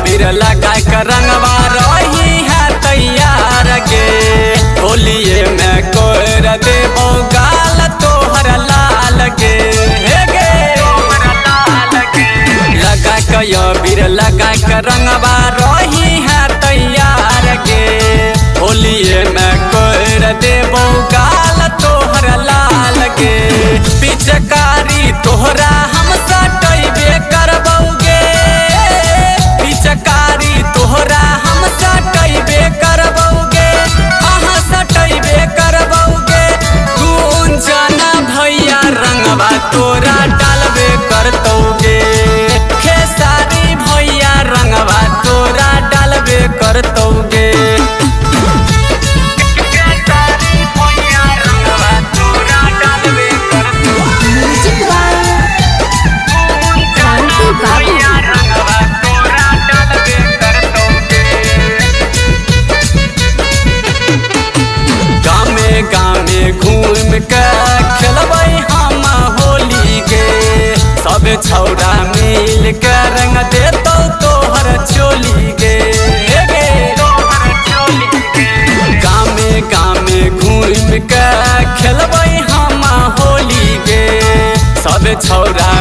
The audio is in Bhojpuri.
अबीर लगा कर रंगवा रही है तैयार गे। होलिये में कोर देबो गाल तोहर लाल गे। लगा कर अबीर लगा कर रंगवा रही है तैयार गे। होलिये में कोर देबो गाल तोहर लाल गे। पिचकारी तोहरा हम सटैबे करबौगे। पिचकारी तोहरा हम सटैबे करबौगे। अहाँ सटैबे करबौगे। गुंजना भैया रंगवा तोरा डालबे करतौगे। खेसारी भैया रंगवा तोरा डालबे करतौगे। गामे घूम के खेलबै हम होली गे। सब छौड़ा मिल के रंग देतौ तोहर चोली गे। गामे गामे घूम के खेलबै हम होली गे। सब छौड़ा